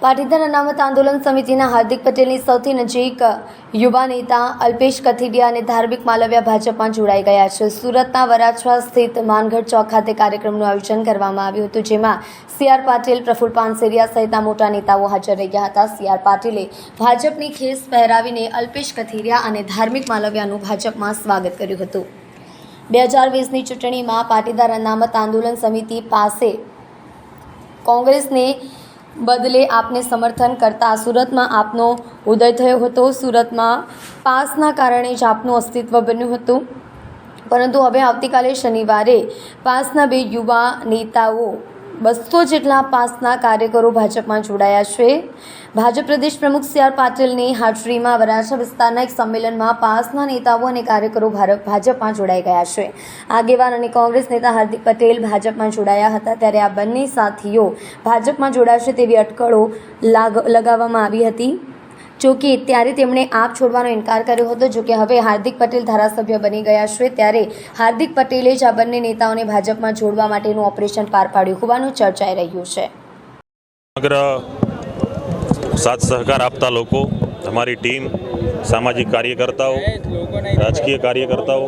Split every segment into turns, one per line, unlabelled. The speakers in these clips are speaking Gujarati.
પાટીદાર અનામત આંદોલન સમિતિના હાર્દિક પટેલની સૌથી નજીક યુવા નેતા અલ્પેશ કથિરિયા અને ધાર્મિક માલવિયા ભાજપમાં જોડાઈ ગયા છે। સુરતના વરાછા સ્થિત માનગઢ ચોક ખાતે કાર્યક્રમનું આયોજન કરવામાં આવ્યું હતું, જેમાં સી.આર. પાટીલ, પ્રફુલ પાનસેરિયા સહિતના મોટા નેતાઓ હાજર રહ્યા હતા। સી.આર. પાટીલે ભાજપની ખેસ પહેરાવીને અલ્પેશ કથિરિયા અને ધાર્મિક માલવિયાનું ભાજપમાં સ્વાગત કર્યું હતું। 2020ની ચૂંટણીમાં પાટીદાર અનામત આંદોલન સમિતિ પાસે કોંગ્રેસને બદલે આપને સમર્થન કરતા સુરતમાં આપનો ઉદય થયો હતો। સુરતમાં પાસના કારણે જ આપનું અસ્તિત્વ બન્યું હતું, પરંતુ હવે આવતીકાલે શનિવારે પાસના બે યુવા નેતાઓ 200 જેટલા પાસના કાર્યકરો ભાજપમાં જોડાયા છે। ભાજપ પ્રદેશ પ્રમુખ સી.આર. પાટીલની હાજરીમાં વરાછા વિસ્તારના એક સંમેલનમાં પાસના નેતાઓ અને કાર્યકરો ભાજપમાં જોડાઈ ગયા છે। આગેવાન અને કોંગ્રેસ નેતા હાર્દિક પટેલ ભાજપમાં જોડાયા હતા, ત્યારે આ બંને સાથીઓ ભાજપમાં જોડાશે તેવી અટકળો લગાવવામાં આવી હતી। જોકે ત્યારે તેમણે આપ છોડવાનો ઇનકાર કર્યો હતો। જોકે હવે હાર્દિક પટેલ ધારાસભ્ય બની ગયા છે, ત્યારે હાર્દિક પટેલે જ આ બંને નેતાઓને ભાજપમાં જોડવા માટેનું ઓપરેશન પાર પાડ્યું હોવાનું ચર્ચાઈ રહ્યું છે।
સમગ્ર સાથ સહકાર આપતા લોકો, અમારી ટીમ, સામાજિક કાર્યકર્તાઓ, રાજકીય કાર્યકર્તાઓ,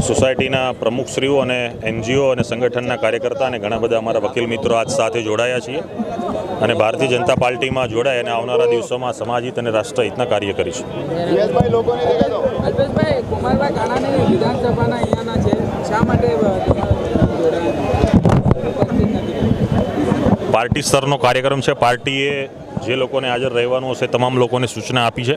સોસાયટીના પ્રમુખશ્રીઓ અને NGO અને સંગઠનના કાર્યકર્તા અને ઘણા બધા અમારા વકીલ મિત્રો આજ સાથે જોડાયા છીએ અને ભારતીય જનતા પાર્ટીમાં જોડાય અને આવનારા દિવસોમાં સમાજહિત અને રાષ્ટ્રહિતના કાર્ય કરીશું। પાર્ટી સ્તરનો કાર્યક્રમ છે। પાર્ટીએ જે લોકોને હાજર રહેવાનું હશે તમામ લોકોને સૂચના આપી છે।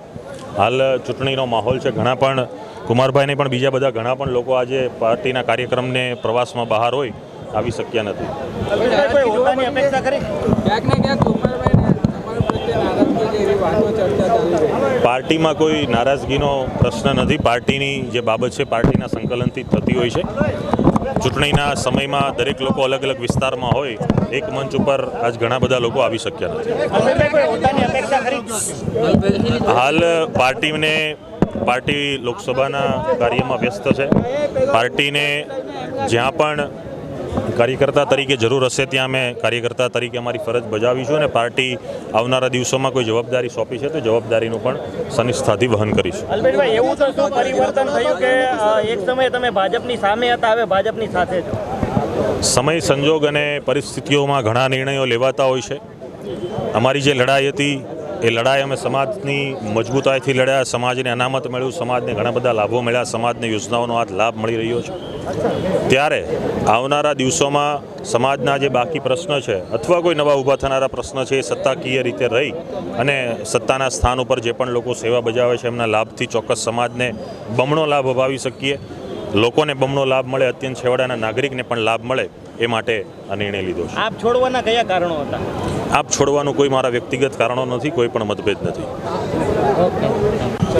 હાલ ચૂંટણીનો માહોલ છે, ઘણા પણ કુમારભાઈને પણ બીજા બધા ઘણા પણ લોકો આજે પાર્ટીના કાર્યક્રમને પ્રવાસમાં બહાર હોય આવી શક્યા નથી। પાર્ટીમાં કોઈ નારાજગીનો પ્રશ્ન નથી। પાર્ટીની જે બાબત છે પાર્ટીના સંકલનથી થતી હોય છે। ચૂંટણીના સમયમાં દરેક લોકો અલગ અલગ વિસ્તારમાં હોય, એક મંચ ઉપર આજ ઘણા બધા લોકો આવી શક્યા નથી। હાલ પાર્ટી લોકસભાના કાર્યમાં વ્યસ્ત છે। પાર્ટીને જ્યાં પણ કાર્યકર્તા તરીકે જરૂર હશે ત્યાં અમે કાર્યકર્તા તરીકે અમારી ફરજ બજાવીશું અને પાર્ટી આવનારા દિવસોમાં કોઈ જવાબદારી સોંપી છે તો જવાબદારીનું પણ સનિષ્ઠાથી વહન કરીશું।
અલ્પેશભાઈ, એવું તો શું પરિવર્તન થયું કે એક સમયે તમે ભાજપની સામે હતા, હવે ભાજપની સાથે છો?
સમય, સંજોગ અને પરિસ્થિતિઓમાં ઘણા નિર્ણયો લેવાતા હોય છે। અમારી જે લડાઈ હતી એ લડાઈ અમે સમાજની મજબૂતાઈથી લડ્યા। સમાજને અનામત મળ્યું, સમાજને ઘણા બધા લાભો મળ્યા, સમાજને યોજનાઓનો આ લાભ મળી રહ્યો છે। ત્યારે આવનારા દિવસોમાં સમાજના જે બાકી પ્રશ્ન છે અથવા કોઈ નવા ઊભા થનારા પ્રશ્ન છે એ સત્તાકીય રીતે રહી અને સત્તાના સ્થાન ઉપર જે પણ લોકો સેવા બજાવે છે એમના લાભથી ચોક્કસ સમાજને બમણો લાભ અપાવી શકીએ, લોકોને બમણો લાભ મળે, અત્યંત છેવાડાના નાગરિકને પણ લાભ મળે, એ માટે આ નિર્ણય લીધો છે।
આપ છોડવાના કયા કારણો હતા?
આપ છોડવાનું કોઈ મારા વ્યક્તિગત કારણો નથી, કોઈ પણ મતભેદ નથી।